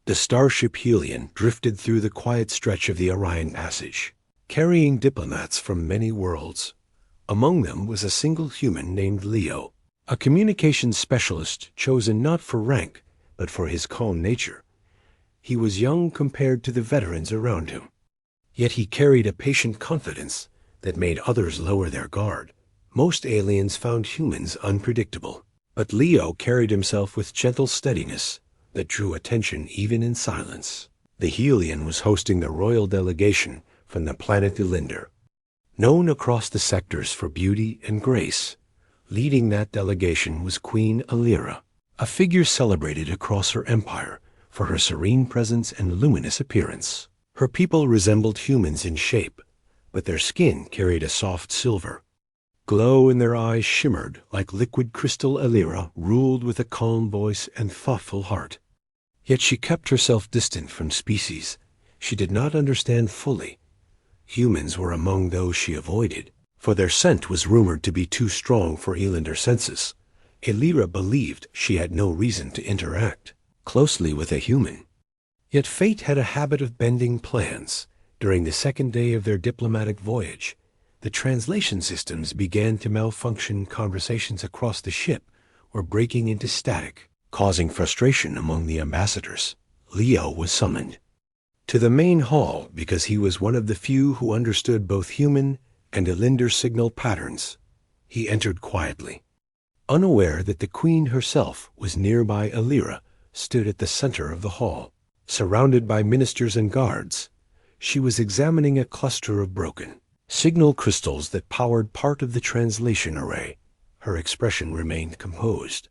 The starship Helion drifted through the quiet stretch of the Orion Passage, carrying diplomats from many worlds. Among them was a single human named Leo, a communications specialist chosen not for rank, but for his calm nature. He was young compared to the veterans around him, yet he carried a patient confidence that made others lower their guard. Most aliens found humans unpredictable, but Leo carried himself with gentle steadiness that drew attention even in silence. The Helion was hosting the royal delegation from the planet Elinder, known across the sectors for beauty and grace. Leading that delegation was Queen Elira, a figure celebrated across her empire for her serene presence and luminous appearance. Her people resembled humans in shape, but their skin carried a soft silver glow and their eyes shimmered like liquid crystal. Elira ruled with a calm voice and thoughtful heart. Yet she kept herself distant from species she did not understand fully. Humans were among those she avoided, for their scent was rumored to be too strong for Elinder senses. Elira believed she had no reason to interact closely with a human. Yet fate had a habit of bending plans. During the second day of their diplomatic voyage, the translation systems began to malfunction. Conversations across the ship were breaking into static, causing frustration among the ambassadors. Leo was summoned to the main hall because he was one of the few who understood both human and Elinder signal patterns. He entered quietly, unaware that the queen herself was nearby. Elira stood at the center of the hall, surrounded by ministers and guards. She was examining a cluster of broken signal crystals that powered part of the translation array. Her expression remained composed,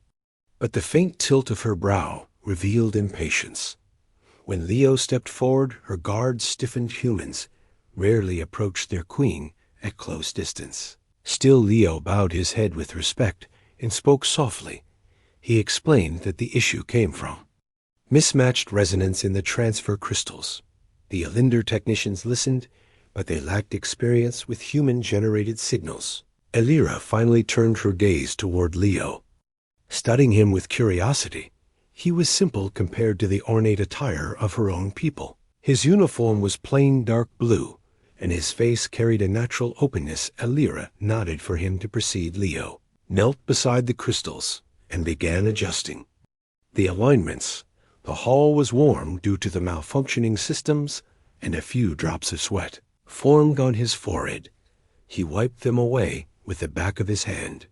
but the faint tilt of her brow revealed impatience. When Leo stepped forward, her guards stiffened. Humans rarely approached their queen at close distance. Still, Leo bowed his head with respect and spoke softly. He explained that the issue came from mismatched resonance in the transfer crystals. The Elinder technicians listened, but they lacked experience with human-generated signals. Elira finally turned her gaze toward Leo, studying him with curiosity. He was simple compared to the ornate attire of her own people. His uniform was plain dark blue, and his face carried a natural openness. Elira nodded for him to proceed. Leo knelt beside the crystals and began adjusting the alignments. The hall was warm due to the malfunctioning systems, and a few drops of sweat formed on his forehead. He wiped them away with the back of his hand,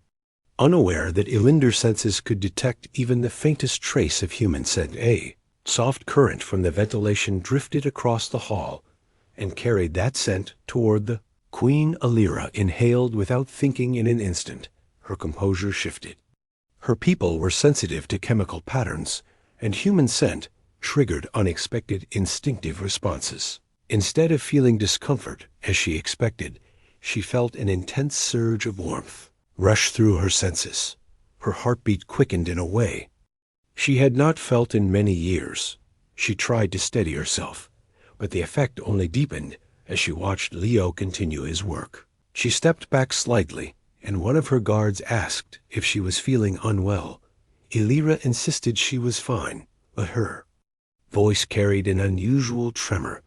unaware that Elinder senses could detect even the faintest trace of human scent. A soft current from the ventilation drifted across the hall and carried that scent toward the Queen. Elira inhaled without thinking. In an instant, her composure shifted. Her people were sensitive to chemical patterns, and human scent triggered unexpected instinctive responses. Instead of feeling discomfort, as she expected, she felt an intense surge of warmth rush through her senses. Her heartbeat quickened in a way she had not felt in many years. She tried to steady herself, but the effect only deepened as she watched Leo continue his work. She stepped back slightly, and one of her guards asked if she was feeling unwell. Elira insisted she was fine, but her voice carried an unusual tremor.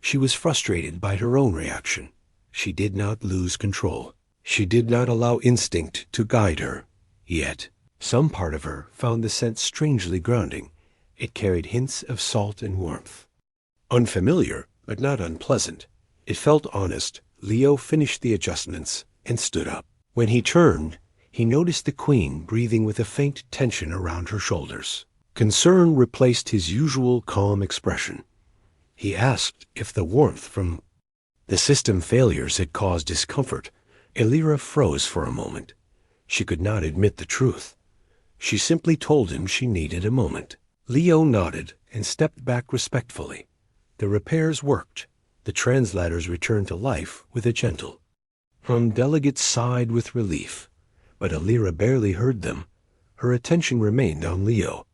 She was frustrated by her own reaction. She did not lose control. She did not allow instinct to guide her. Yet, some part of her found the scent strangely grounding. It carried hints of salt and warmth. Unfamiliar, but not unpleasant. It felt honest. Leo finished the adjustments and stood up. When he turned, he noticed the queen breathing with a faint tension around her shoulders. Concern replaced his usual calm expression. He asked if the warmth from the system failures had caused discomfort. Elira froze for a moment. She could not admit the truth. She simply told him she needed a moment. Leo nodded and stepped back respectfully. The repairs worked. The translators returned to life with a gentle hum. Delegates sighed with relief, but Elira barely heard them. Her attention remained on Leo,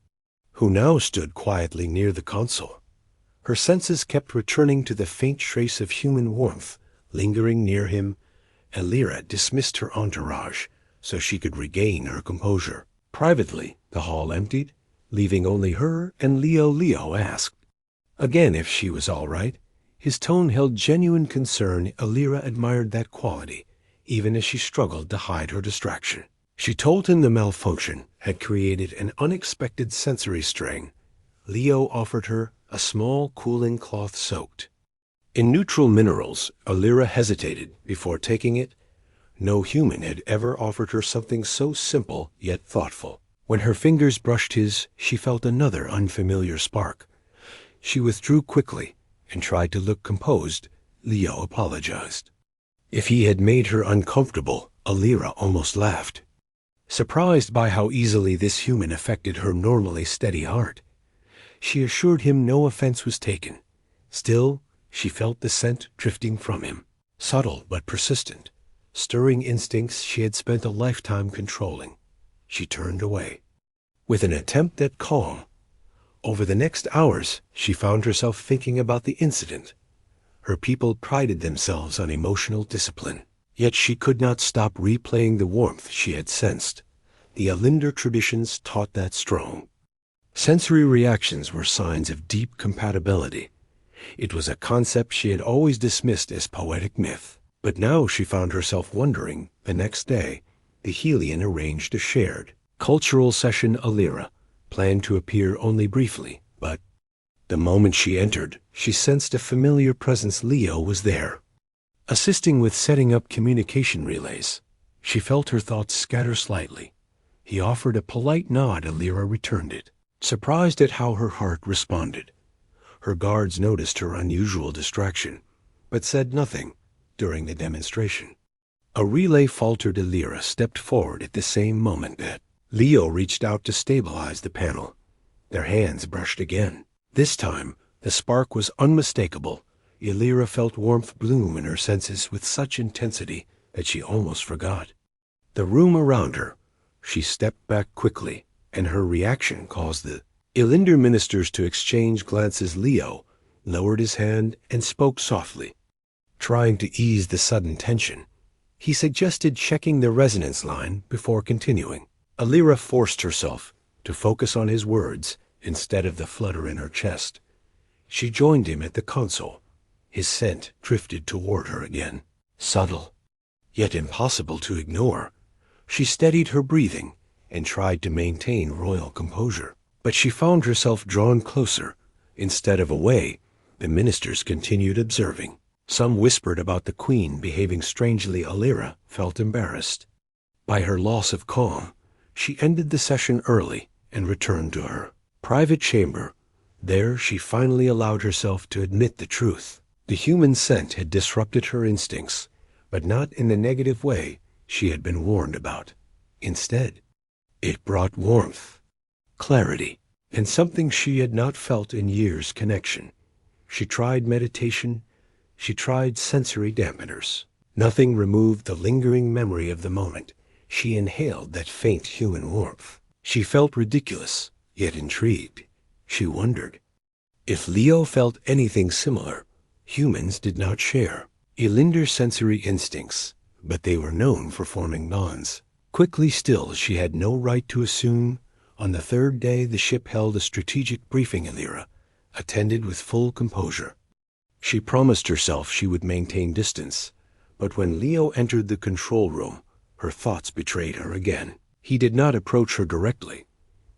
who now stood quietly near the console. Her senses kept returning to the faint trace of human warmth lingering near him. Elira dismissed her entourage so she could regain her composure. Privately, the hall emptied, leaving only her and Leo. Leo asked, Again, if she was all right. His tone held genuine concern. Alira admired that quality, even as she struggled to hide her distraction. She told him the malfunction had created an unexpected sensory strain. Leo offered her a small cooling cloth soaked in neutral minerals. Alira hesitated before taking it. No human had ever offered her something so simple yet thoughtful. When her fingers brushed his, she felt another unfamiliar spark. She withdrew quickly and tried to look composed. Leo apologized. If he had made her uncomfortable, Alira almost laughed, surprised by how easily this human affected her normally steady heart. She assured him no offense was taken. Still, she felt the scent drifting from him, subtle but persistent, stirring instincts she had spent a lifetime controlling. She turned away, with an attempt at calm. Over the next hours, she found herself thinking about the incident. Her people prided themselves on emotional discipline, yet she could not stop replaying the warmth she had sensed. The Elinder traditions taught that strong sensory reactions were signs of deep compatibility. It was a concept she had always dismissed as poetic myth, but now she found herself wondering. The next day, the Helian arranged a shared cultural session. Alira planned to appear only briefly, but the moment she entered, she sensed a familiar presence. Leo was there, assisting with setting up communication relays. She felt her thoughts scatter slightly. He offered a polite nod. Alira returned it, surprised at how her heart responded. Her guards noticed her unusual distraction, but said nothing during the demonstration. A relay faltered. Alira stepped forward at the same moment that Leo reached out to stabilize the panel. Their hands brushed again. This time, the spark was unmistakable. Alira felt warmth bloom in her senses with such intensity that she almost forgot the room around her. She stepped back quickly, and her reaction caused the Elinder ministers to exchange glances. Leo lowered his hand and spoke softly, trying to ease the sudden tension. He suggested checking the resonance line before continuing. Alira forced herself to focus on his words instead of the flutter in her chest. She joined him at the console. His scent drifted toward her again, subtle, yet impossible to ignore. She steadied her breathing and tried to maintain royal composure, but she found herself drawn closer instead of away. The ministers continued observing. Some whispered about the queen behaving strangely. Alira felt embarrassed by her loss of calm. She ended the session early and returned to her private chamber. There she finally allowed herself to admit the truth. The human scent had disrupted her instincts, but not in the negative way she had been warned about. Instead, it brought warmth, clarity, and something she had not felt in years: connection. She tried meditation. She tried sensory dampeners. Nothing removed the lingering memory of the moment. She inhaled that faint human warmth. She felt ridiculous, yet intrigued. She wondered if Leo felt anything similar. Humans did not share Elinder's sensory instincts, but they were known for forming bonds quickly. Still, she had no right to assume. On the third day, the ship held a strategic briefing. Alira attended with full composure. She promised herself she would maintain distance, but when Leo entered the control room, her thoughts betrayed her again. He did not approach her directly.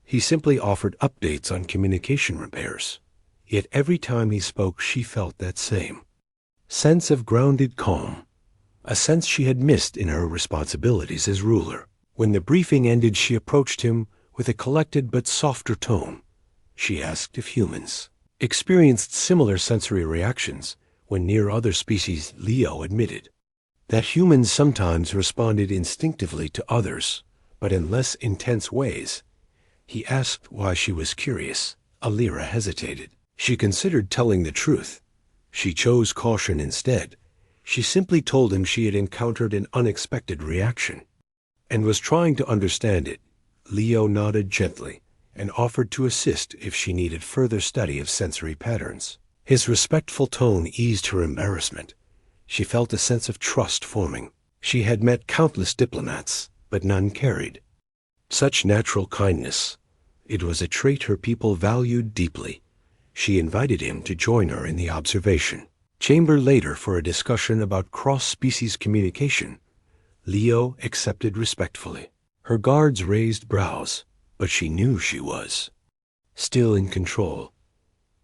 He simply offered updates on communication repairs. Yet every time he spoke, she felt that same sense of grounded calm, a sense she had missed in her responsibilities as ruler. When the briefing ended, she approached him with a collected but softer tone. She asked if humans experienced similar sensory reactions when near other species. Leo admitted that humans sometimes responded instinctively to others, but in less intense ways. He asked why she was curious. Alira hesitated. She considered telling the truth. She chose caution instead. She simply told him she had encountered an unexpected reaction and was trying to understand it. Leo nodded gently and offered to assist if she needed further study of sensory patterns. His respectful tone eased her embarrassment. She felt a sense of trust forming. She had met countless diplomats, but none carried such natural kindness. It was a trait her people valued deeply. She invited him to join her in the observation chamber later for a discussion about cross-species communication. Leo accepted respectfully. Her guards raised brows, but she knew she was still in control.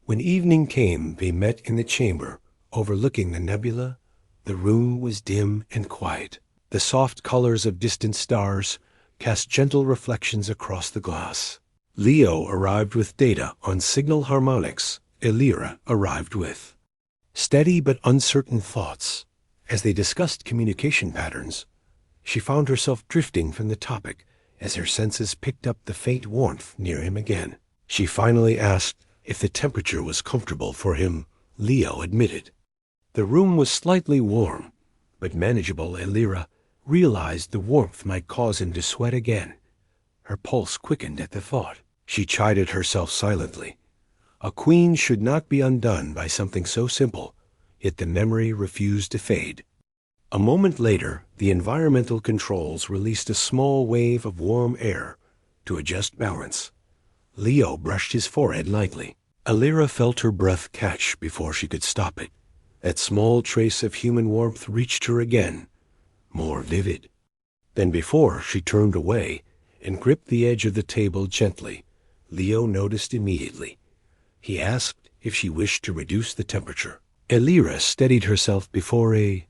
When evening came, they met in the chamber overlooking the nebula. The room was dim and quiet. The soft colors of distant stars cast gentle reflections across the glass. Leo arrived with data on signal harmonics. Elira arrived with steady but uncertain thoughts. As they discussed communication patterns, she found herself drifting from the topic as her senses picked up the faint warmth near him again. She finally asked if the temperature was comfortable for him. Leo admitted. The room was slightly warm, but manageable. Elira realized the warmth might cause him to sweat again. Her pulse quickened at the thought. She chided herself silently. A queen should not be undone by something so simple, yet the memory refused to fade. A moment later, the environmental controls released a small wave of warm air to adjust balance. Leo brushed his forehead lightly. Elira felt her breath catch before she could stop it. That small trace of human warmth reached her again, more vivid. Then before she turned away and gripped the edge of the table gently, Leo noticed immediately. He asked if she wished to reduce the temperature. Elira steadied herself before a